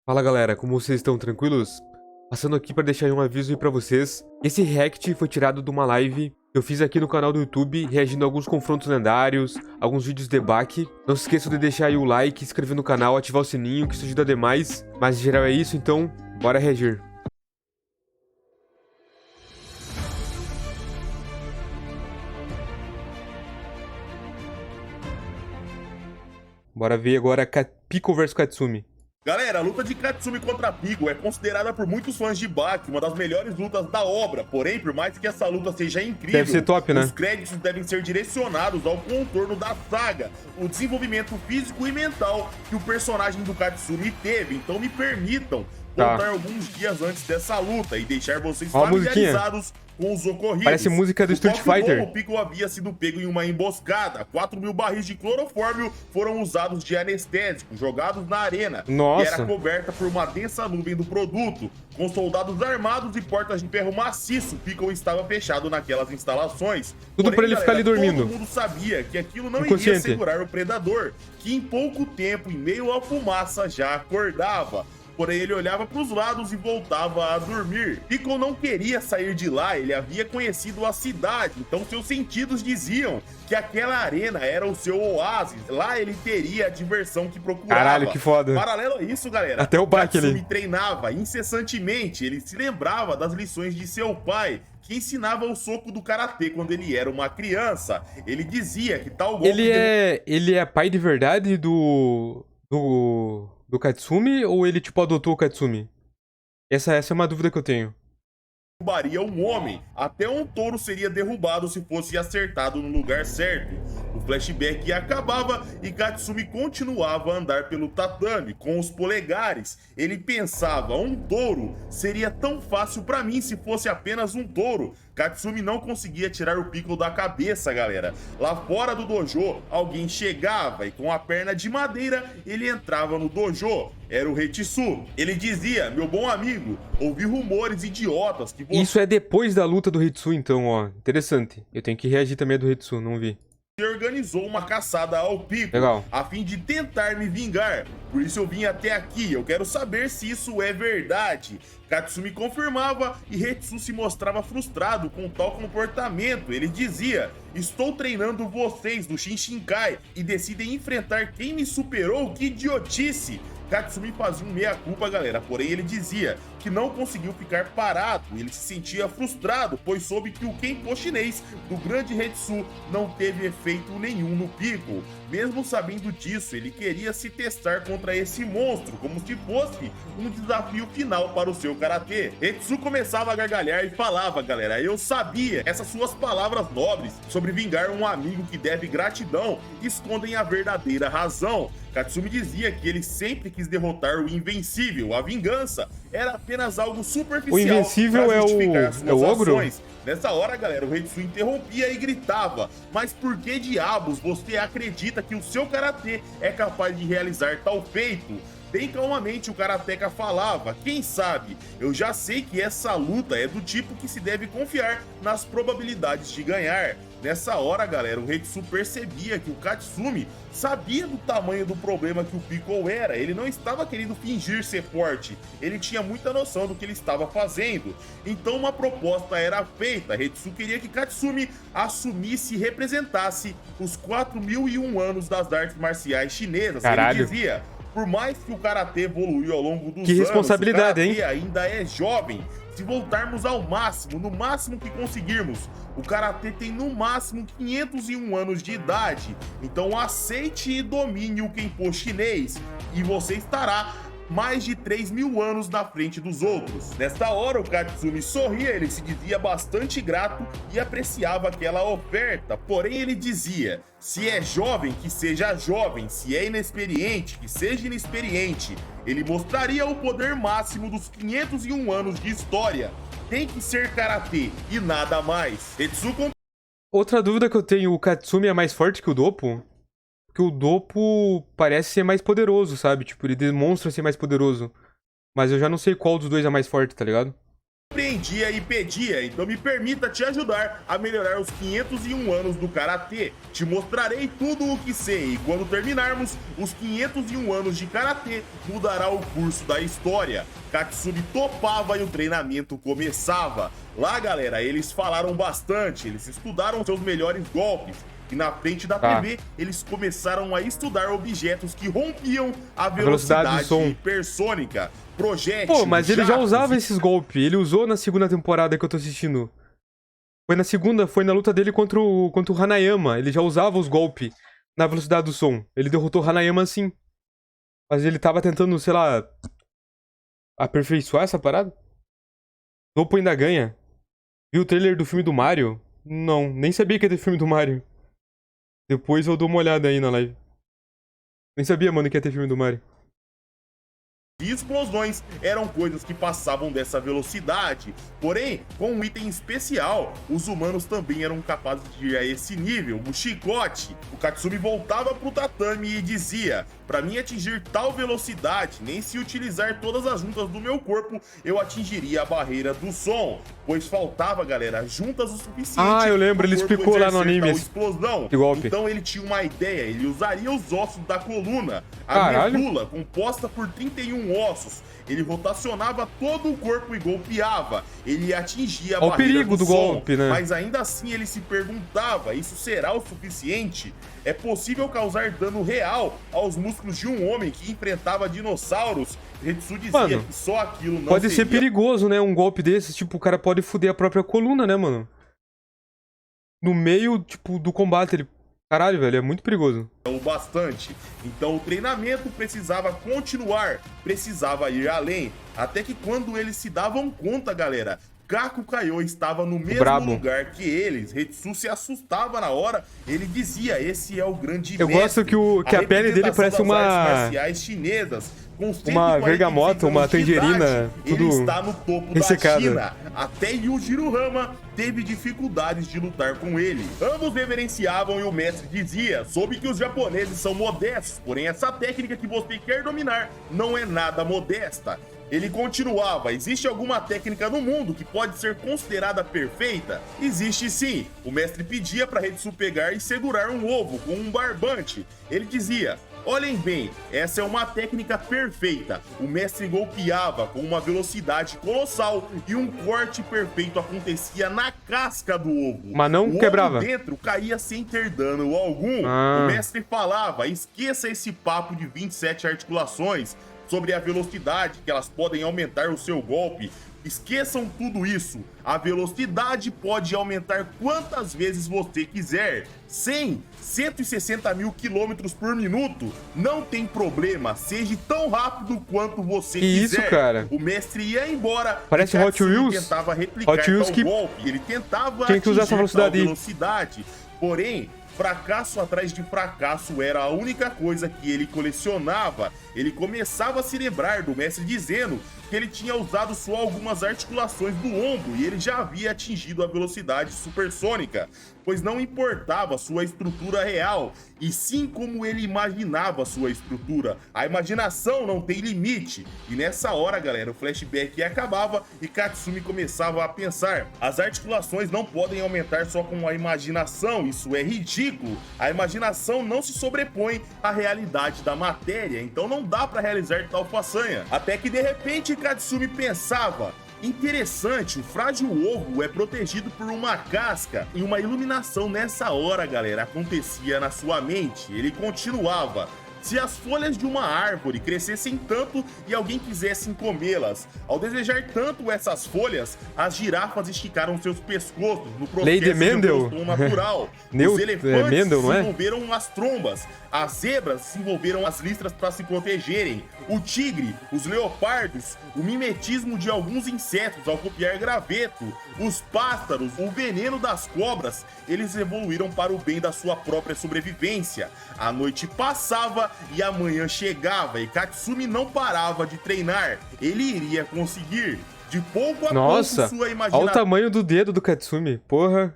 Fala galera, como vocês estão tranquilos? Passando aqui para deixar um aviso aí pra vocês. Esse react foi tirado de uma live que eu fiz aqui no canal do YouTube, reagindo a alguns confrontos lendários, alguns vídeos de debate. Não se esqueçam de deixar aí o like, se inscrever no canal, ativar o sininho, que isso ajuda demais. Mas em geral é isso, então bora reagir. Bora ver agora Pico vs Katsumi. Galera, a luta de Katsumi contra Pico é considerada por muitos fãs de Baki uma das melhores lutas da obra, porém, por mais que essa luta seja incrível, Deve ser top, né? Os créditos devem ser direcionados ao contorno da saga, o desenvolvimento físico e mental que o personagem do Katsumi teve. Então me permitam contar alguns dias antes dessa luta e deixar vocês familiarizados com os ocorridos. Parece música do Street Fighter. O Pico havia sido pego em uma emboscada. 4.000 barris de clorofórmio foram usados de anestésico, jogados na arena. Nossa. E era coberta por uma densa nuvem do produto. Com soldados armados e portas de ferro maciço, Pico estava fechado naquelas instalações. Tudo para ele ficar ali dormindo. Todo mundo sabia que aquilo não iria segurar o predador, que em pouco tempo, em meio à fumaça, já acordava. Porém, ele olhava para os lados e voltava a dormir. Pico não queria sair de lá, ele havia conhecido a cidade, então seus sentidos diziam que aquela arena era o seu oásis. Lá ele teria a diversão que procurava. Caralho, que foda. Paralelo a isso, galera, até o Baki ali. Treinava incessantemente, ele se lembrava das lições de seu pai, que ensinava o soco do karatê quando ele era uma criança. Ele dizia que tal golpe... Ele é pai de verdade do Katsumi, ou ele, tipo, adotou o Katsumi? Essa é uma dúvida que eu tenho. Derrubaria um homem, até um touro seria derrubado se fosse acertado no lugar certo. O flashback acabava e Katsumi continuava a andar pelo tatame com os polegares. Ele pensava, um touro seria tão fácil pra mim se fosse apenas um touro. Katsumi não conseguia tirar o Piccolo da cabeça, galera. Lá fora do dojo, alguém chegava e com a perna de madeira, ele entrava no dojo. Era o Hetsu. Ele dizia, meu bom amigo, ouvi rumores idiotas que você... Isso é depois da luta do Hetsu, então, ó. Interessante. Eu tenho que reagir também a do Hetsu, não vi. Organizou uma caçada ao Pico, a fim de tentar me vingar. Por isso eu vim até aqui, eu quero saber se isso é verdade. Katsumi confirmava e Hetsu se mostrava frustrado com tal comportamento. Ele dizia, estou treinando vocês do Shinshinkai e decidem enfrentar quem me superou, que idiotice. Katsumi fazia um meia-culpa, galera, porém ele dizia que não conseguiu ficar parado, ele se sentia frustrado, pois soube que o Kenpo chinês do grande Hetsu não teve efeito nenhum no Pico. Mesmo sabendo disso, ele queria se testar contra esse monstro, como se fosse um desafio final para o seu karatê. Hetsu começava a gargalhar e falava, galera, eu sabia, essas suas palavras nobres sobre vingar um amigo que deve gratidão escondem a verdadeira razão. Katsumi dizia que ele sempre quis derrotar o Invencível. A vingança era apenas algo superficial. O Invencível é o ogro? Nessa hora, galera, o Hetsu interrompia e gritava, mas por que diabos você acredita que o seu karatê é capaz de realizar tal feito? Bem calmamente o karateka falava, quem sabe, eu já sei que essa luta é do tipo que se deve confiar nas probabilidades de ganhar. Nessa hora, galera, o Hetsu percebia que o Katsumi sabia do tamanho do problema que o Piccolo era. Ele não estava querendo fingir ser forte, ele tinha muita noção do que ele estava fazendo. Então uma proposta era feita, Hetsu queria que Katsumi assumisse e representasse os 4.001 anos das artes marciais chinesas. Caralho. Ele dizia, por mais que o karatê evoluiu ao longo dos anos, que responsabilidade, o karatê hein? ainda é jovem. Se voltarmos ao máximo, no máximo que conseguirmos, o karatê tem no máximo 501 anos de idade. Então aceite e domine o Kenpo chinês e você estará mais de 3.000 anos na frente dos outros. Nesta hora, o Katsumi sorria, ele se dizia bastante grato e apreciava aquela oferta, porém ele dizia, se é jovem, que seja jovem, se é inexperiente, que seja inexperiente. Ele mostraria o poder máximo dos 501 anos de história. Tem que ser karatê e nada mais. Outra dúvida que eu tenho, o Katsumi é mais forte que o Doppo? Porque o Doppo parece ser mais poderoso, sabe? Tipo, ele demonstra ser mais poderoso. Mas eu já não sei qual dos dois é mais forte, tá ligado? Compreendia e pedia, então me permita te ajudar a melhorar os 501 anos do Karatê. Te mostrarei tudo o que sei e quando terminarmos os 501 anos de Karatê, mudará o curso da história. Katsumi topava e o treinamento começava. Lá, galera, eles falaram bastante, eles estudaram seus melhores golpes. E na frente da TV, eles começaram a estudar objetos que rompiam a velocidade hipersônica. Projétil, pô, mas ele já usava esses golpes. Ele usou na segunda temporada que eu tô assistindo. Foi na segunda, foi na luta dele contra o Hanayama. Ele já usava os golpes na velocidade do som. Ele derrotou o Hanayama assim. Mas ele tava tentando, sei lá, aperfeiçoar essa parada. Topo ainda ganha. Viu o trailer do filme do Mario? Não, nem sabia que ia ter filme do Mario. Depois eu dou uma olhada aí na live. Nem sabia, mano, que ia ter filme do Mario. E explosões eram coisas que passavam dessa velocidade, porém, com um item especial, os humanos também eram capazes de ir a esse nível, o chicote. O Katsumi voltava pro tatame e dizia: para mim atingir tal velocidade, nem se utilizar todas as juntas do meu corpo, eu atingiria a barreira do som, pois faltava, galera, juntas o suficiente. Ah, eu lembro, ele explicou lá no anime. Explosão. Então ele tinha uma ideia, ele usaria os ossos da coluna, a medula, composta por 31 ossos. Ele rotacionava todo o corpo e golpeava. Ele atingia a barreira o perigo do golpe, né? Mas ainda assim ele se perguntava: isso será o suficiente? É possível causar dano real aos músculos de um homem que enfrentava dinossauros? Hetsu dizia que só aquilo não pode ser perigoso, né? Um golpe desses, tipo, o cara pode foder a própria coluna, né, mano? No meio, tipo, do combate, ele... Caralho, velho, é muito perigoso. O bastante. Então o treinamento precisava continuar, precisava ir além. Até que quando eles se davam conta, galera, Kaku Kaiô estava no mesmo lugar que eles. Hetsu se assustava na hora. Ele dizia: esse é o grande mestre. Eu gosto que a pele dele parece uma... marciais chinesas. Uma bergamota, uma tangerina, tudo ele está no topo ressecado. Da China. Até Yujiro Hama teve dificuldades de lutar com ele. Ambos reverenciavam e o mestre dizia: soube que os japoneses são modestos, porém essa técnica que você quer dominar não é nada modesta. Ele continuava: existe alguma técnica no mundo que pode ser considerada perfeita? Existe sim. O mestre pedia para Hetsu pegar e segurar um ovo com um barbante. Ele dizia: olhem bem, essa é uma técnica perfeita. O mestre golpeava com uma velocidade colossal e um corte perfeito acontecia na casca do ovo. Mas não quebrava. O ovo dentro caía sem ter dano algum. O mestre falava: esqueça esse papo de 27 articulações sobre a velocidade, que elas podem aumentar o seu golpe. Esqueçam tudo isso. A velocidade pode aumentar quantas vezes você quiser. 100, 160 mil quilômetros por minuto. Não tem problema. Seja tão rápido quanto você quiser. Isso, cara. O mestre ia embora. Parece Hot Wheels. Tentava replicar o golpe. Ele tentava tinha que usar essa velocidade. Porém, fracasso atrás de fracasso era a única coisa que ele colecionava. Ele começava a se lembrar do mestre dizendo que ele tinha usado só algumas articulações do ombro e ele já havia atingido a velocidade supersônica, pois não importava sua estrutura real, e sim como ele imaginava sua estrutura. A imaginação não tem limite. E nessa hora, galera, o flashback acabava e Katsumi começava a pensar: as articulações não podem aumentar só com a imaginação, isso é ridículo. A imaginação não se sobrepõe à realidade da matéria, então não dá para realizar tal façanha. Até que de repente Katsumi pensava: interessante, o frágil ovo é protegido por uma casca. E uma iluminação nessa hora, galera, acontecia na sua mente. Ele continuava: se as folhas de uma árvore crescessem tanto e alguém quisesse comê-las, ao desejar tanto essas folhas, as girafas esticaram seus pescoços no processo de evolução natural. Os elefantes desenvolveram as trombas, as zebras desenvolveram as listras para se protegerem, o tigre, os leopardos, o mimetismo de alguns insetos ao copiar graveto, os pássaros, o veneno das cobras, eles evoluíram para o bem da sua própria sobrevivência. A noite passava e a manhã chegava e Katsumi não parava de treinar. Ele iria conseguir. De pouco a pouco sua imaginação... Olha o tamanho do dedo do Katsumi. Porra.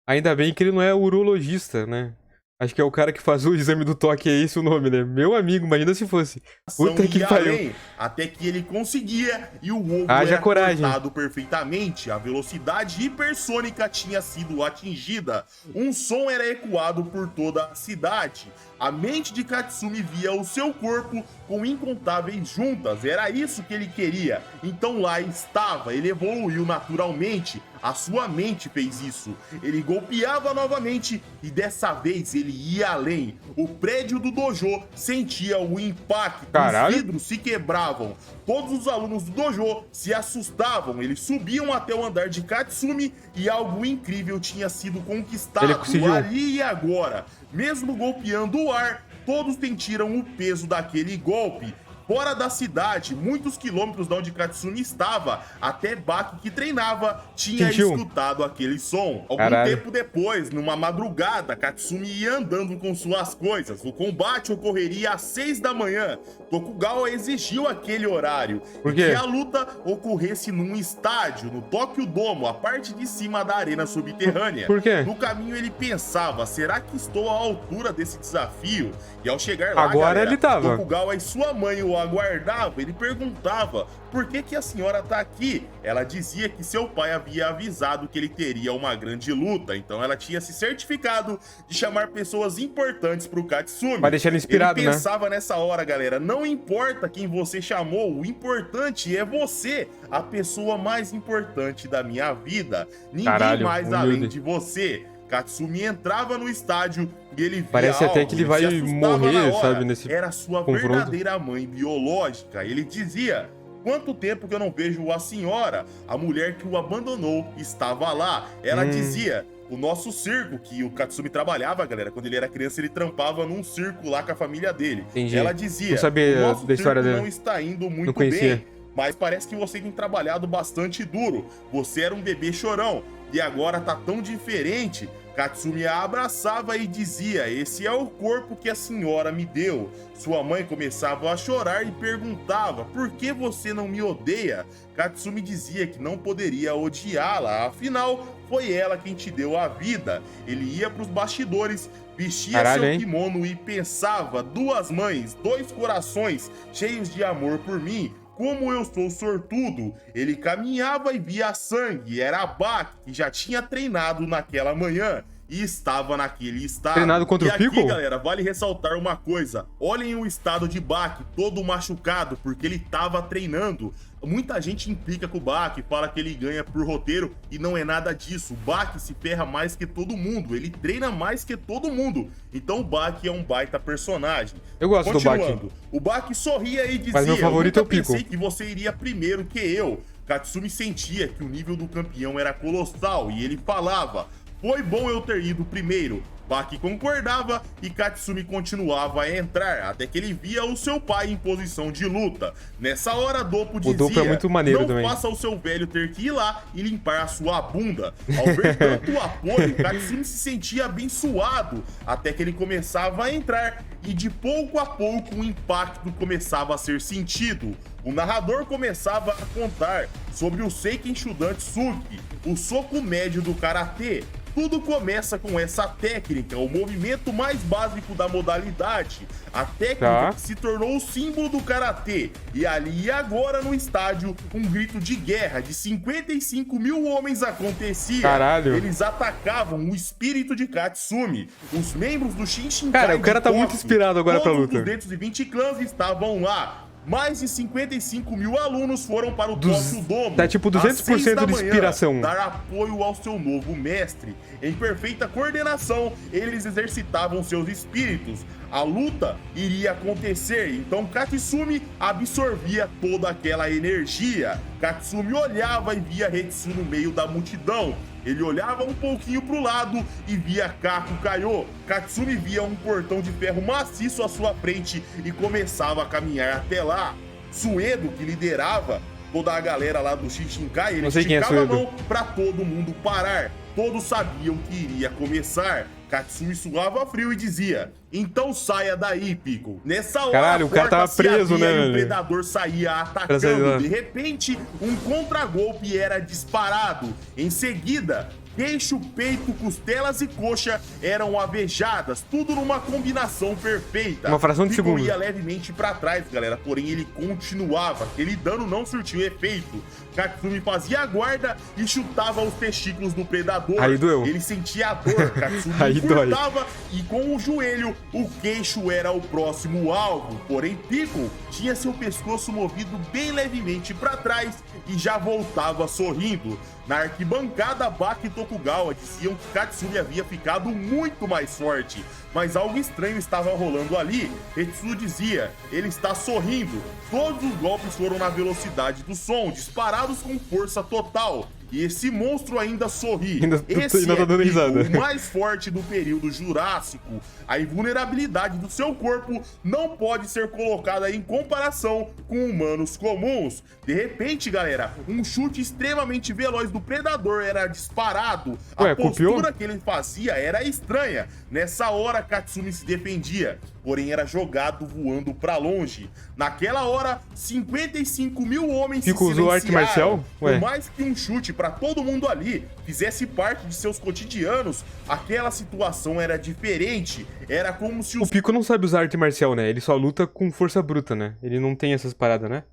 Ainda bem que ele não é urologista, né? Acho que é o cara que faz o exame do toque, é esse o nome, né? Meu amigo, imagina se fosse. Puta que pariu. Até que ele conseguia e o ovo Haja era coragem. cortado perfeitamente. A velocidade hipersônica tinha sido atingida. Um som era ecoado por toda a cidade. A mente de Katsumi via o seu corpo com incontáveis juntas. Era isso que ele queria. Então lá estava. Ele evoluiu naturalmente. A sua mente fez isso. Ele golpeava novamente e dessa vez ele ia além. O prédio do dojo sentia o impacto. Caralho. Os vidros se quebravam. Todos os alunos do dojo se assustavam. Eles subiam até o andar de Katsumi e algo incrível tinha sido conquistado ali e agora. Mesmo golpeando o ar, todos sentiram o peso daquele golpe. Fora da cidade, muitos quilômetros de onde Katsumi estava, até Baki, que treinava, tinha escutado aquele som. Algum tempo depois, numa madrugada, Katsumi ia andando com suas coisas. O combate ocorreria às 6 da manhã. Tokugawa exigiu aquele horário. Por quê? Que a luta ocorresse num estádio, no Tokyo Dome, a parte de cima da arena subterrânea. Por quê? No caminho ele pensava, será que estou à altura desse desafio? E ao chegar lá, agora galera, ele tava. Tokugawa e sua mãe o aguardava. Ele perguntava, por que a senhora tá aqui? Ela dizia que seu pai havia avisado que ele teria uma grande luta, então ela tinha se certificado de chamar pessoas importantes pro Katsumi. Vai deixar ele inspirado, ele pensava nessa hora, galera, não importa quem você chamou, o importante é você, a pessoa mais importante da minha vida. Ninguém mais além de você. Katsumi entrava no estádio e ele via Parece até que ele vai morrer, sabe, nesse Era sua verdadeira mãe biológica. Ele dizia, quanto tempo que eu não vejo a senhora? A mulher que o abandonou estava lá. Ela dizia, o nosso circo, que o Katsumi trabalhava, galera, quando ele era criança, ele trampava num circo lá com a família dele. Entendi. Ela dizia, não sabia o nosso da história circo dele. não está indo muito Não conhecia. bem, mas parece que você tem trabalhado bastante duro. Você era um bebê chorão e agora tá tão diferente. Katsumi a abraçava e dizia, esse é o corpo que a senhora me deu. Sua mãe começava a chorar e perguntava, por que você não me odeia? Katsumi dizia que não poderia odiá-la, afinal, foi ela quem te deu a vida. Ele ia pros bastidores, vestia seu kimono e pensava, duas mães, dois corações cheios de amor por mim. Como eu sou sortudo. Ele caminhava e via sangue. Era Baki, que já tinha treinado naquela manhã e estava naquele estado. Treinado contra o Piccolo? E aqui, galera, vale ressaltar uma coisa. Olhem o estado de Baki, todo machucado, porque ele estava treinando. Muita gente implica com o Baki, fala que ele ganha por roteiro e não é nada disso. O Baki se ferra mais que todo mundo, ele treina mais que todo mundo. Então o Baki é um baita personagem. Eu gosto do Baki. O Baki sorria e dizia, mas meu favorito é o Piccolo. Pensei que você iria primeiro que eu. Katsumi sentia que o nível do campeão era colossal e ele falava, foi bom eu ter ido primeiro. Baki concordava e Katsumi continuava a entrar, até que ele via o seu pai em posição de luta. Nessa hora, Doppo dizia, o Doppo é muito maneiro não também. faça o seu velho ter que ir lá e limpar a sua bunda. Ao ver tanto apoio, Katsumi se sentia abençoado, até que ele começava a entrar e de pouco a pouco o impacto começava a ser sentido. O narrador começava a contar sobre o Seiken Shudan-tsuki, o soco médio do karatê. Tudo começa com essa técnica, o movimento mais básico da modalidade, a técnica que se tornou o símbolo do karatê. E ali e agora no estádio, um grito de guerra de 55 mil homens acontecia. Caralho. Eles atacavam o espírito de Katsumi. Os membros do Shinshinkai Cara, o cara tá muito inspirado agora pra luta. Todos os 220 clãs estavam lá. Mais de 55 mil alunos foram para o Tokyo Dome. Tá tipo 200% de inspiração. Dar apoio ao seu novo mestre. Em perfeita coordenação, eles exercitavam seus espíritos. A luta iria acontecer, então Katsumi absorvia toda aquela energia. Katsumi olhava e via Hetsu no meio da multidão. Ele olhava um pouquinho pro lado e via Kaku Kaiô. Katsumi via um portão de ferro maciço à sua frente e começava a caminhar até lá. Suedo, que liderava toda a galera lá do Shinshinkai, ele esticava a mão pra todo mundo parar. Todos sabiam que iria começar. Katsumi suava frio e dizia, então saia daí, Piccolo. Nessa hora, caralho, o cara tava preso, né, velho? O predador saía atacando. De repente, um contragolpe era disparado. Em seguida, Queixo, peito, costelas e coxa eram avejadas, tudo numa combinação perfeita. Uma fração de segundo. Ia levemente para trás, galera, porém ele continuava. Aquele dano não surtiu efeito. Katsumi fazia a guarda e chutava os testículos do predador. Aí doeu. Ele sentia a dor, Katsumi encurtava e com o joelho o queixo era o próximo alvo. Porém, Piccolo tinha seu pescoço movido bem levemente para trás e já voltava sorrindo. Na arquibancada, Baki e Tokugawa diziam que Katsumi havia ficado muito mais forte, mas algo estranho estava rolando ali. Hetsu dizia, ele está sorrindo. Todos os golpes foram na velocidade do som, disparados com força total. E esse monstro ainda sorri. Esse tá dando risada. O mais forte do período Jurássico. A invulnerabilidade do seu corpo não pode ser colocada em comparação com humanos comuns. De repente, galera, um chute extremamente veloz do predador era disparado. A postura que ele fazia era estranha. Nessa hora, Katsumi se defendia, porém era jogado voando pra longe. Naquela hora, 55 mil homens se usou arte marcial? Por mais que um chute pra todo mundo ali fizesse parte de seus cotidianos, aquela situação era diferente. Era como se O Piccolo não sabe usar arte marcial, né? Ele só luta com força bruta, né? Ele não tem essas paradas, né?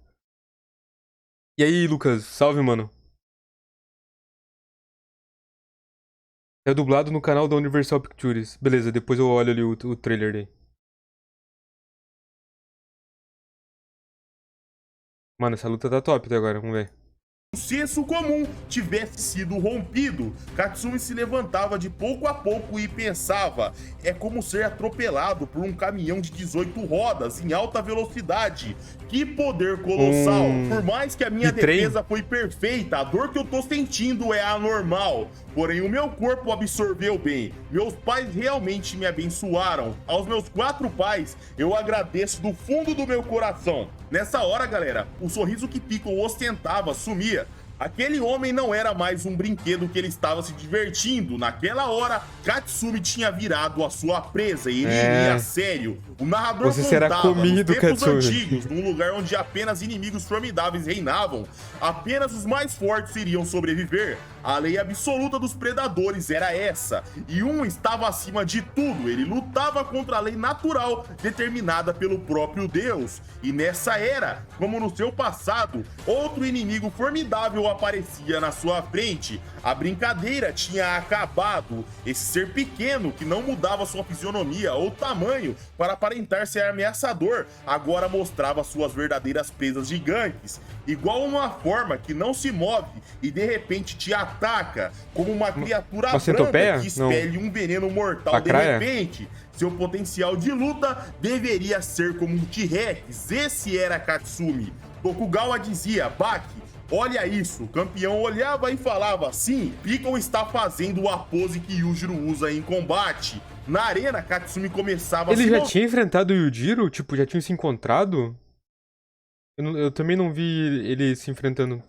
E aí, Lucas? Salve, mano. É dublado no canal da Universal Pictures. Beleza, depois eu olho ali o trailer daí. Mano, essa luta tá top até agora, vamos ver. O senso comum tivesse sido rompido. Katsumi se levantava de pouco a pouco e pensava, é como ser atropelado por um caminhão de 18 rodas em alta velocidade. Que poder colossal. Por mais que a minha defesa foi perfeita, a dor que eu tô sentindo é anormal. Porém, o meu corpo absorveu bem. Meus pais realmente me abençoaram. Aos meus 4 pais, eu agradeço do fundo do meu coração. Nessa hora, galera, o sorriso que Piccolo ostentava sumia. Aquele homem não era mais um brinquedo que ele estava se divertindo. Naquela hora, Katsumi tinha virado a sua presa e ele iria a sério. O narrador contava nos tempos antigos, num lugar onde apenas inimigos formidáveis reinavam, apenas os mais fortes iriam sobreviver. A lei absoluta dos predadores era essa, e um estava acima de tudo. Ele lutava contra a lei natural determinada pelo próprio Deus. E nessa era, como no seu passado, outro inimigo formidável aparecia na sua frente. A brincadeira tinha acabado. Esse ser pequeno, que não mudava sua fisionomia ou tamanho para aparentar ser ameaçador, agora mostrava suas verdadeiras presas gigantes. Igual uma forma que não se move e de repente te ataca, como uma criatura branca que expele um veneno mortal de repente. Seu potencial de luta deveria ser como um T-Rex. Esse era Katsumi. Tokugawa dizia, Baki, olha isso. O campeão olhava e falava, sim, Piccolo está fazendo a pose que Yujiro usa em combate. Na arena, Katsumi começava Ele já tinha enfrentado o Yujiro? Tipo, já tinham se encontrado? Eu também não vi ele se enfrentando.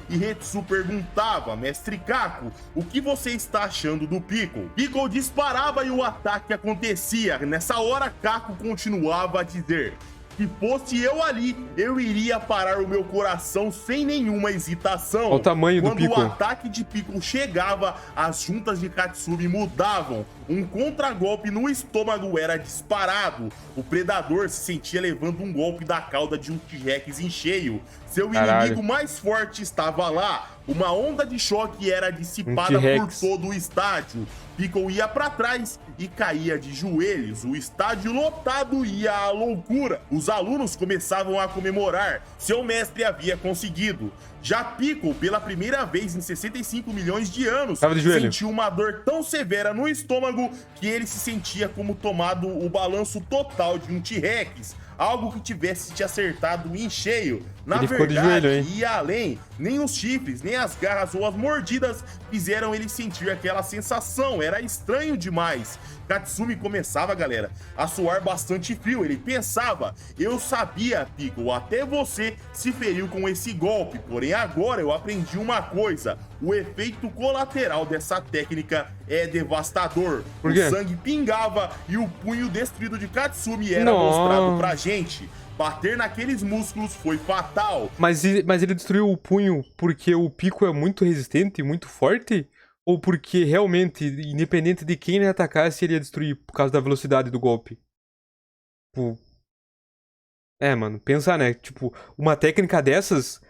E Hetsu perguntava, mestre Kako, o que você está achando do Piccolo? Piccolo disparava e o ataque acontecia. Nessa hora, Kako continuava a dizer, se fosse eu ali, eu iria parar o meu coração sem nenhuma hesitação. Olha o tamanho do Piccolo. Quando o ataque de Piccolo chegava, as juntas de Katsumi mudavam. Um contragolpe no estômago era disparado. O predador se sentia levando um golpe da cauda de um T-Rex em cheio. Seu inimigo mais forte estava lá. Uma onda de choque era dissipada por todo o estádio. Piccolo ia para trás e caía de joelhos. O estádio lotado ia à loucura. Os alunos começavam a comemorar. Seu mestre havia conseguido. Já Piccolo, pela primeira vez em 65 milhões de anos, sentiu uma dor tão severa no estômago que ele se sentia como tomado o balanço total de um T-Rex. Algo que tivesse te acertado em cheio. Na verdade, ia além. Nem os chifres, nem as garras ou as mordidas fizeram ele sentir aquela sensação. Era estranho demais. Katsumi começava, galera, a suar bastante frio. Ele pensava, eu sabia, Piccolo, até você se feriu com esse golpe. Porém, agora eu aprendi uma coisa. O efeito colateral dessa técnica é devastador. Por quê? O sangue pingava e o punho destruído de Katsumi era mostrado pra gente. Bater naqueles músculos foi fatal. Mas ele destruiu o punho porque o Piccolo é muito resistente e muito forte? ou porque realmente, independente de quem ele atacasse, ele ia destruir por causa da velocidade do golpe. Tipo... mano, pensar, né? Tipo, uma técnica dessas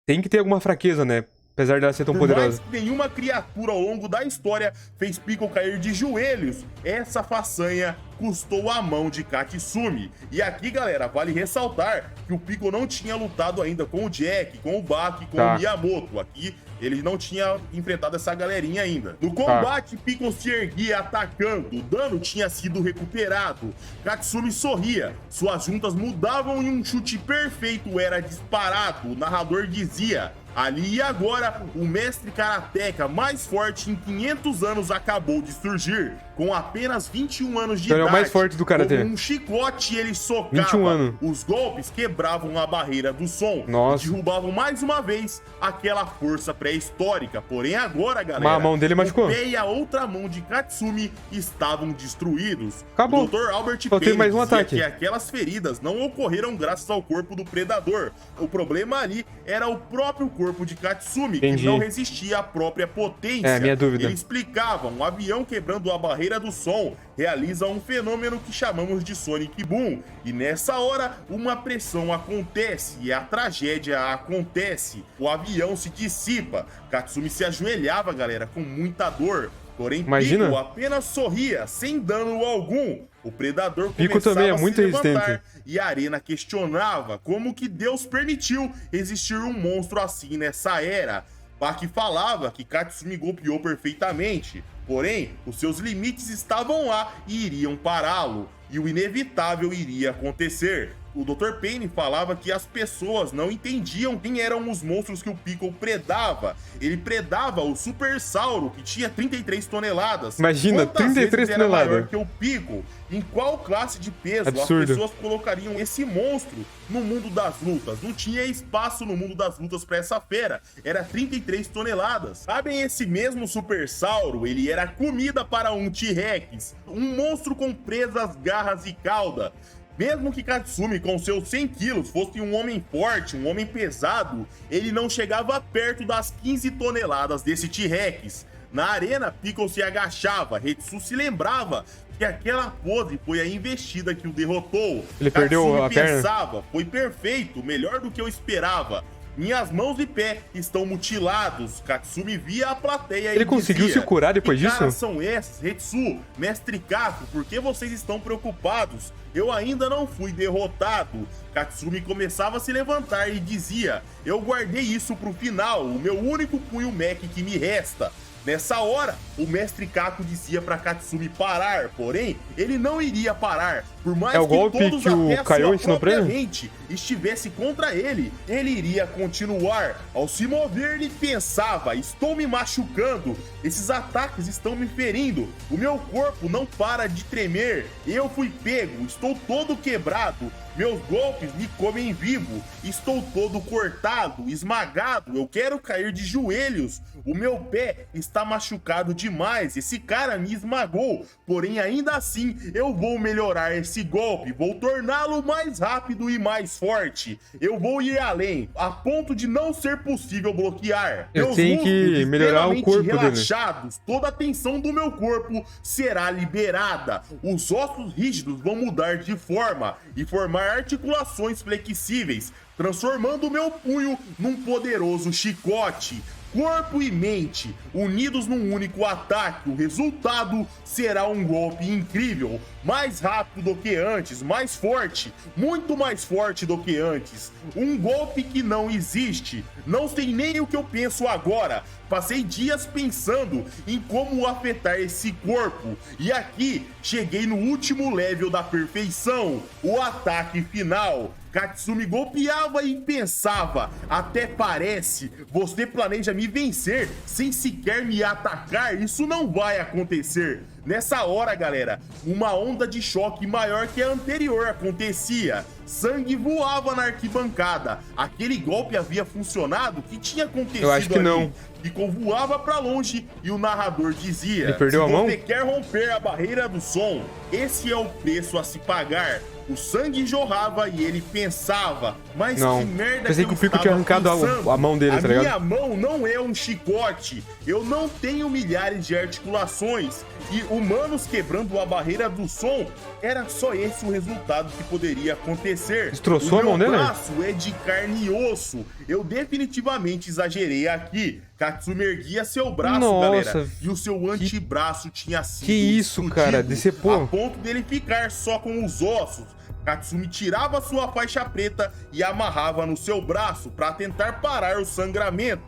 tem que ter alguma fraqueza, né? Apesar dela ser tão poderosa. Por mais que nenhuma criatura ao longo da história fez Piccolo cair de joelhos, essa façanha custou a mão de Katsumi. E aqui, galera, vale ressaltar que o Piccolo não tinha lutado ainda com o Jack, com o Baki, com o Miyamoto. Aqui ele não tinha enfrentado essa galerinha ainda. No combate, Piccolo se erguia atacando, o dano tinha sido recuperado. Katsumi sorria, suas juntas mudavam e um chute perfeito era disparado. O narrador dizia: ali e agora, o mestre karateka mais forte em 500 anos acabou de surgir. Com apenas 21 anos de idade, é o mais forte do karatê. Com um chicote ele socava. 21 anos. Os golpes quebravam a barreira do som. Nossa. E derrubavam mais uma vez aquela força pré-histórica. Porém agora, galera, a mão dele machucou. O pé e a outra mão de Katsumi estavam destruídos. Acabou. O Dr. Albert Só tem mais um dizia ataque. que aquelas feridas não ocorreram graças ao corpo do predador. O problema ali era o próprio corpo de Katsumi, que não resistia à própria potência. Minha dúvida. Ele explicava: um avião quebrando a barreira do som realiza um fenômeno que chamamos de Sonic Boom. E nessa hora, uma pressão acontece e a tragédia acontece. O avião se dissipa. Katsumi se ajoelhava, galera, com muita dor. Porém, Piccolo apenas sorria, sem dano algum. O predador começava também é a muito se levantar resistente. e a Arena questionava como que Deus permitiu existir um monstro assim nessa era. Baki falava que Katsumi golpeou perfeitamente, porém, os seus limites estavam lá e iriam pará-lo, e o inevitável iria acontecer. O Dr. Pain falava que as pessoas não entendiam quem eram os monstros que o Piccolo predava. Ele predava o Super Sauro, que tinha 33 toneladas. Imagina, 33 era maior toneladas. que o Piccolo. Em qual classe de peso Absurdo. as pessoas colocariam esse monstro no mundo das lutas? Não tinha espaço no mundo das lutas para essa fera. Era 33 toneladas. Sabem, esse mesmo Super Sauro, ele era comida para um T-Rex. Um monstro com presas, garras e cauda. Mesmo que Katsumi, com seus 100 quilos, fosse um homem forte, um homem pesado, ele não chegava perto das 15 toneladas desse T-Rex. Na arena, Piccolo se agachava, Hetsu se lembrava que aquela pose foi a investida que o derrotou. Ele perdeu a perna. Pensava: foi perfeito, melhor do que eu esperava. Minhas mãos e pé estão mutilados. Katsumi via a plateia. Ele conseguiu se curar depois disso? Que caras são esses? Hetsu, mestre Kaku, por que vocês estão preocupados? Eu ainda não fui derrotado. Katsumi começava a se levantar e dizia: eu guardei isso pro final, o meu único punho mech que me resta. Nessa hora, o mestre Kaku dizia para Katsumi parar, porém, ele não iria parar. Por mais o golpe que todos que o até a Kaiô sua ensinou pra própria ele? mente estivesse contra ele, ele iria continuar. Ao se mover, ele pensava: estou me machucando, esses ataques estão me ferindo, o meu corpo não para de tremer, eu fui pego, estou todo quebrado, meus golpes me comem vivo, estou todo cortado, esmagado, eu quero cair de joelhos, o meu pé está machucado demais, esse cara me esmagou, porém ainda assim eu vou melhorar esse golpe, vou torná-lo mais rápido e mais forte, eu vou ir além, a ponto de não ser possível bloquear. Eu tenho que melhorar o corpo relaxados, toda a tensão do meu corpo será liberada, os ossos rígidos vão mudar de forma e formar articulações flexíveis, transformando o meu punho num poderoso chicote. Corpo e mente unidos num único ataque, o resultado será um golpe incrível, mais rápido do que antes, mais forte, muito mais forte do que antes. Um golpe que não existe, não sei nem o que eu penso agora. Passei dias pensando em como afetar esse corpo, e aqui cheguei no último level da perfeição, o ataque final. Katsumi golpeava e pensava: até parece, você planeja me vencer sem sequer me atacar, isso não vai acontecer. Nessa hora, galera, uma onda de choque maior que a anterior acontecia. Sangue voava na arquibancada. Aquele golpe havia funcionado? O que tinha acontecido? Eu acho que ali? não. Piccolo voava pra longe e o narrador dizia: ele perdeu a mão? Se você quer romper a barreira do som, esse é o preço a se pagar. O sangue jorrava e ele pensava, mas que merda. Pensei que o Piccolo tinha arrancado a mão dele, tá ligado? Minha mão não é um chicote, eu não tenho milhares de articulações e humanos quebrando a barreira do som, era só esse o resultado que poderia acontecer. Destroçou a mão dele? O meu braço é de carne e osso, eu definitivamente exagerei aqui. Katsumi erguia seu braço, galera, e o seu antebraço tinha sido isso, cara? Decepou. A ponto dele ficar só com os ossos. Katsumi tirava sua faixa preta e amarrava no seu braço para tentar parar o sangramento.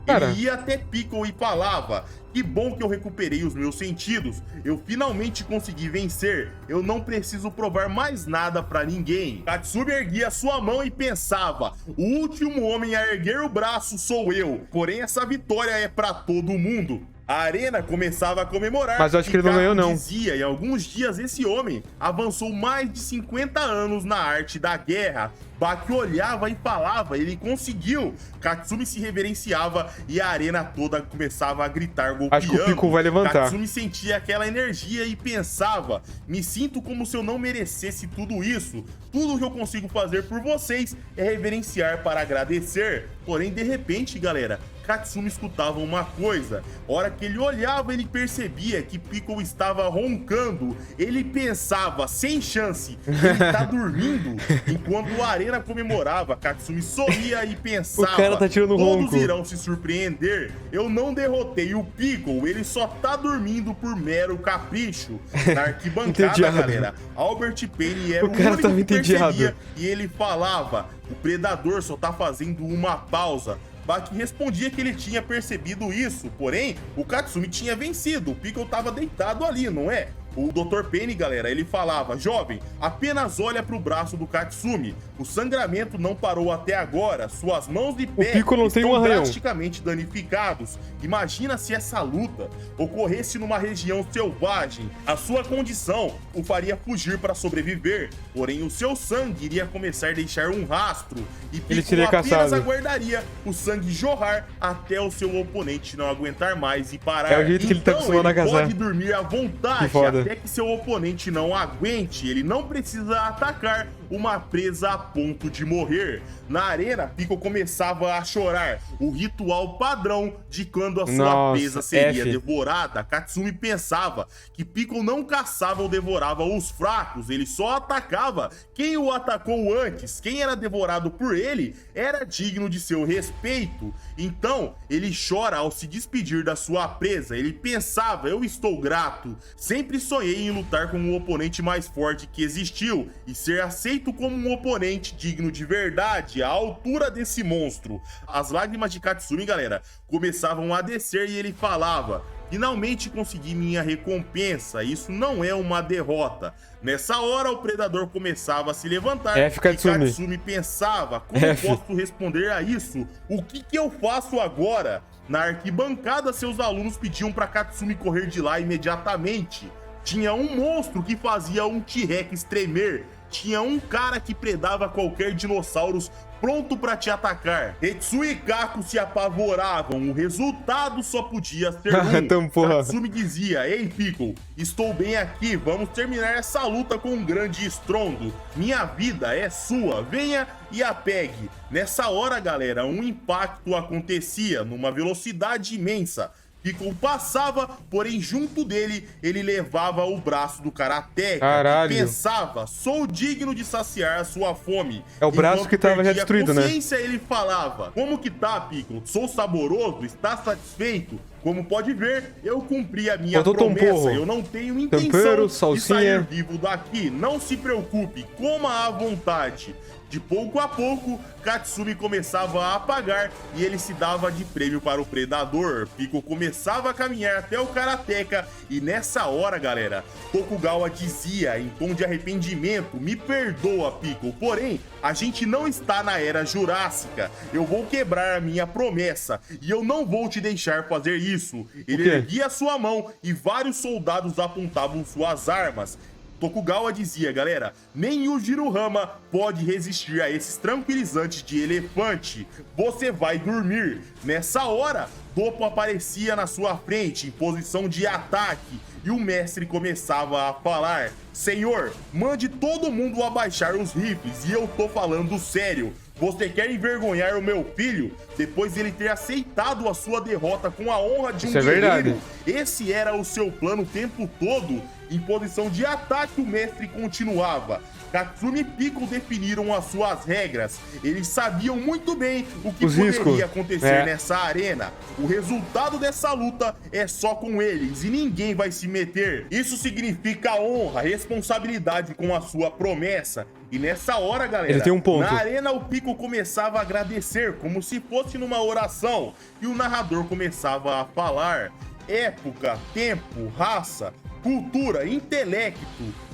Ele ia até Piccolo e falava: que bom que eu recuperei os meus sentidos. Eu finalmente consegui vencer. Eu não preciso provar mais nada pra ninguém. Katsumi erguia sua mão e pensava: o último homem a erguer o braço sou eu. Porém, essa vitória é pra todo mundo. A arena começava a comemorar. Mas eu acho que ele não ganhou, não. Dizia, em alguns dias, esse homem avançou mais de 50 anos na arte da guerra. Baki olhava e falava, ele conseguiu. Katsumi se reverenciava e a arena toda começava a gritar, golpeando. Acho que o Piccolo vai levantar. Katsumi sentia aquela energia e pensava: me sinto como se eu não merecesse tudo isso. Tudo que eu consigo fazer por vocês é reverenciar para agradecer. Porém, de repente, galera, Katsumi escutava uma coisa. A hora que ele olhava, ele percebia que Piccolo estava roncando. Ele pensava: sem chance, ele tá dormindo. Enquanto a arena comemorava, Katsumi sorria e pensava: o cara tá tirando todos ronco. irão se surpreender. Eu não derrotei o Piccolo, ele só tá dormindo por mero capricho. Na arquibancada, galera, Albert Penny era o único que percebia e ele falava: o predador só tá fazendo uma pausa. Baki respondia que ele tinha percebido isso, porém, o Katsumi tinha vencido, o Piccolo tava deitado ali, não é? O Dr. Penny, galera, ele falava: jovem, apenas olha pro braço do Katsumi. O sangramento não parou até agora. Suas mãos e pés estão drasticamente danificados. Imagina se essa luta ocorresse numa região selvagem. A sua condição o faria fugir para sobreviver. Porém, o seu sangue iria começar a deixar um rastro. E Piccolo apenas aguardaria o sangue jorrar até o seu oponente não aguentar mais e parar. É o jeito que ele tá acostumado a casar. Pode dormir à vontade até que seu oponente não aguente. Ele não precisa atacar uma presa a ponto de morrer. Na arena, Piccolo começava a chorar. O ritual padrão de quando a sua presa seria devorada. Katsumi pensava que Piccolo não caçava ou devorava os fracos, ele só atacava quem o atacou antes. Quem era devorado por ele era digno de seu respeito. Então, ele chora ao se despedir da sua presa. Ele pensava: eu estou grato. Sempre sonhei em lutar com um oponente mais forte que existiu e ser aceito como um oponente digno de verdade, à altura desse monstro. As lágrimas de Katsumi, galera, começavam a descer e ele falava: finalmente consegui minha recompensa, isso não é uma derrota. Nessa hora, o predador começava a se levantar e Katsumi pensava: como posso responder a isso? O que eu faço agora? Na arquibancada, seus alunos pediam para Katsumi correr de lá imediatamente. Tinha um monstro que fazia um T-Rex tremer. Tinha um cara que predava qualquer dinossauro pronto para te atacar. Hetsu e Kaku se apavoravam. O resultado só podia ser um. Então, Katsumi dizia: ei, Piccolo, estou bem aqui. Vamos terminar essa luta com um grande estrondo. Minha vida é sua. Venha e a pegue. Nessa hora, galera, um impacto acontecia numa velocidade imensa. Piccolo passava, porém junto dele, ele levava o braço do Karateka. E pensava: sou digno de saciar a sua fome. É o braço que tava já destruído, né? Ele falava: como que tá, Piccolo? Sou saboroso? Está satisfeito? Como pode ver, eu cumpri a minha promessa. Eu não tenho intenção de sair vivo daqui. Não se preocupe, coma à vontade. De pouco a pouco, Katsumi começava a apagar e ele se dava de prêmio para o predador. Piccolo começava a caminhar até o Karateka e nessa hora, galera, Tokugawa dizia em tom de arrependimento: me perdoa, Piccolo, porém, a gente não está na Era Jurássica. Eu vou quebrar a minha promessa e eu não vou te deixar fazer isso. Ele erguia sua mão e vários soldados apontavam suas armas. Tokugawa dizia, galera, nem o Jirohama pode resistir a esses tranquilizantes de elefante. Você vai dormir. Nessa hora, Toppo aparecia na sua frente em posição de ataque e o mestre começava a falar: Senhor, mande todo mundo abaixar os rifles e eu tô falando sério. Você quer envergonhar o meu filho depois dele ter aceitado a sua derrota com a honra de um guerreiro? Verdade. Esse era o seu plano o tempo todo? Em posição de ataque, o mestre continuava. Katsumi e Piccolo definiram as suas regras. Eles sabiam muito bem o que poderia acontecer nessa arena. O resultado dessa luta é só com eles e ninguém vai se meter. Isso significa honra, responsabilidade com a sua promessa. E nessa hora, galera, ele tem um ponto. Na arena o Piccolo começava a agradecer como se fosse numa oração. E o narrador começava a falar: época, tempo, raça, cultura, intelecto.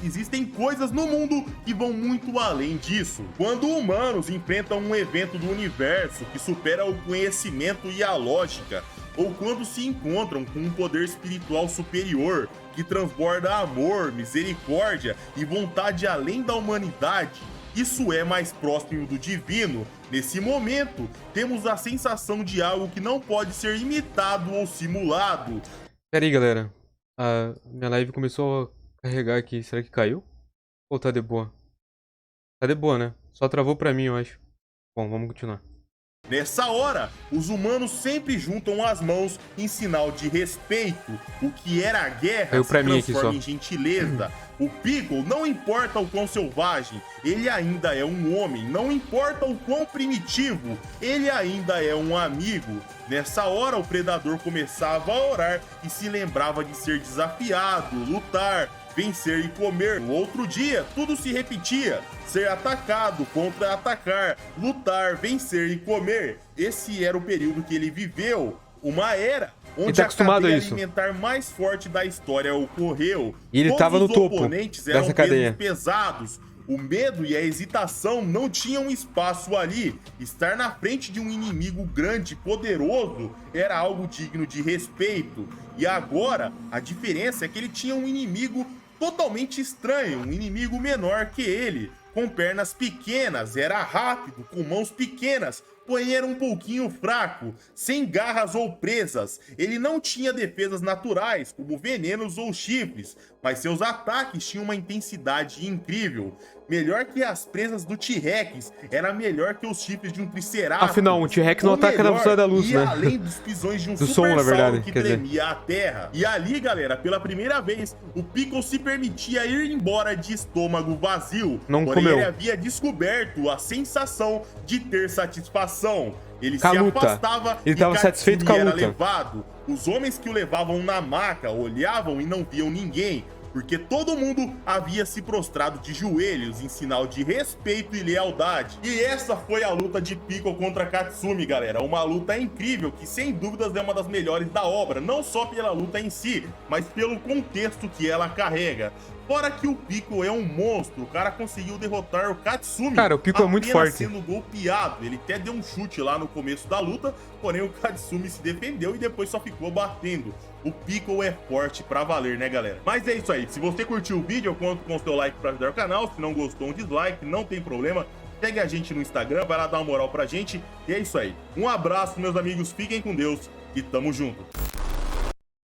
Existem coisas no mundo que vão muito além disso. Quando humanos enfrentam um evento do universo que supera o conhecimento e a lógica, ou quando se encontram com um poder espiritual superior que transborda amor, misericórdia e vontade além da humanidade, isso é mais próximo do divino. Nesse momento, temos a sensação de algo que não pode ser imitado ou simulado. Pera aí, galera. A minha live começou a carregar aqui. Será que caiu? Ou tá de boa? Tá de boa, né? Só travou pra mim, eu acho. Bom, vamos continuar. Nessa hora, os humanos sempre juntam as mãos em sinal de respeito. O que era a guerra se transforma em gentileza. O Piccolo, não importa o quão selvagem, ele ainda é um homem. Não importa o quão primitivo, ele ainda é um amigo. Nessa hora, o predador começava a orar e se lembrava de ser desafiado, lutar, vencer e comer. No outro dia, tudo se repetia: ser atacado, contra-atacar, lutar, vencer e comer. Esse era o período que ele viveu. Uma era onde a cadeia alimentar mais forte da história ocorreu. E ele estava no topo dessa cadeia. Pesados. O medo e a hesitação não tinham espaço ali. Estar na frente de um inimigo grande e poderoso era algo digno de respeito. E agora, a diferença é que ele tinha um inimigo totalmente estranho, um inimigo menor que ele, com pernas pequenas, era rápido, com mãos pequenas, porém era um pouquinho fraco, sem garras ou presas. Ele não tinha defesas naturais, como venenos ou chifres, mas seus ataques tinham uma intensidade incrível. Melhor que as presas do T-Rex, era melhor que os chifres de um Triceratops. Afinal, um T-Rex não ataca na velocidade da luz, né? Além dos pisões de um super-sauro que tremia a terra. E ali, galera, pela primeira vez, o Piccolo se permitia ir embora de estômago vazio. Porém, ele havia descoberto a sensação de ter satisfação. Ele se afastava e estava satisfeito com a luta. Levado. Os homens que o levavam na maca olhavam e não viam ninguém, porque todo mundo havia se prostrado de joelhos em sinal de respeito e lealdade. E essa foi a luta de Piccolo contra Katsumi, galera. Uma luta incrível que, sem dúvidas, é uma das melhores da obra, não só pela luta em si, mas pelo contexto que ela carrega. Fora que o Piccolo é um monstro, o cara conseguiu derrotar o Katsumi. Cara, o Piccolo é muito forte. Sendo golpeado. Ele até deu um chute lá no começo da luta, porém o Katsumi se defendeu e depois só ficou batendo. O Piccolo é forte pra valer, né, galera? Mas é isso aí. Se você curtiu o vídeo, eu conto com o seu like pra ajudar o canal. Se não gostou, um dislike, não tem problema. Segue a gente no Instagram, vai lá dar uma moral pra gente. E é isso aí. Um abraço, meus amigos. Fiquem com Deus e tamo junto.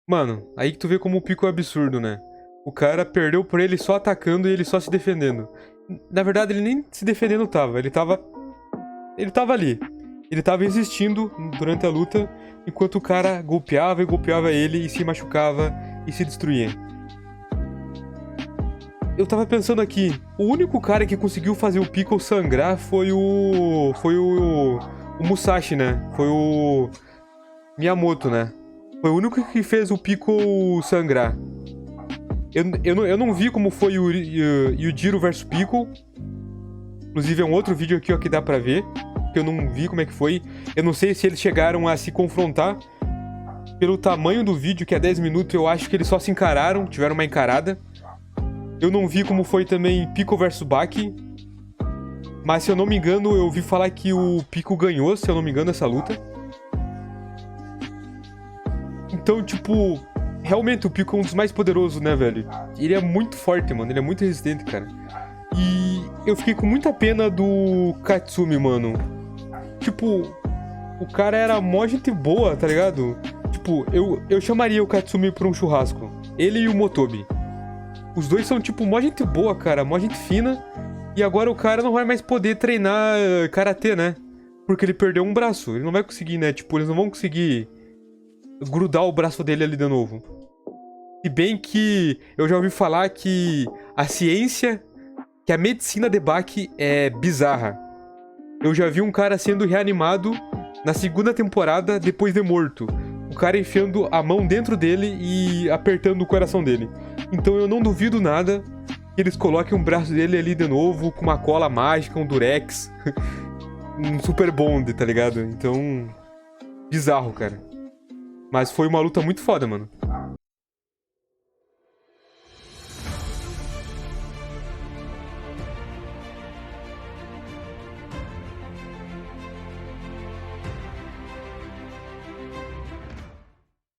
Mano, aí que tu vê como o Piccolo é absurdo, né? O cara perdeu por ele só atacando e ele só se defendendo. Na verdade, ele nem se defendendo tava. Ele tava ali. Ele tava existindo durante a luta, enquanto o cara golpeava e golpeava ele e se machucava e se destruía. Eu tava pensando aqui, o único cara que conseguiu fazer o Piccolo sangrar foi o Musashi, né? Foi o Miyamoto, né? Foi o único que fez o Piccolo sangrar. Eu não vi como foi o Yujiro vs Piccolo. Inclusive é um outro vídeo aqui ó, que dá pra ver, que eu não vi como é que foi. Eu não sei se eles chegaram a se confrontar. Pelo tamanho do vídeo, que é 10 minutos, eu acho que eles só se encararam, tiveram uma encarada. Eu não vi como foi também Piccolo vs Baki. Mas se eu não me engano, eu ouvi falar que o Piccolo ganhou, se eu não me engano, essa luta. Então, tipo, realmente o Pico é um dos mais poderosos, né, velho? Ele é muito forte, mano. Ele é muito resistente, cara. E eu fiquei com muita pena do Katsumi, mano. Tipo, o cara era mó gente boa, tá ligado? Tipo, eu chamaria o Katsumi pra um churrasco. Ele e o Motobi. Os dois são, tipo, mó gente boa, cara. Mó gente fina. E agora o cara não vai mais poder treinar karatê, né? Porque ele perdeu um braço. Ele não vai conseguir, né? Tipo, eles não vão conseguir grudar o braço dele ali de novo. Se bem que eu já ouvi falar que a ciência, que a medicina de Baki é bizarra. Eu já vi um cara sendo reanimado na segunda temporada depois de morto. O cara enfiando a mão dentro dele e apertando o coração dele. Então eu não duvido nada que eles coloquem um braço dele ali de novo, com uma cola mágica, um durex. Um super bond, tá ligado? Então, bizarro, cara. Mas foi uma luta muito foda, mano.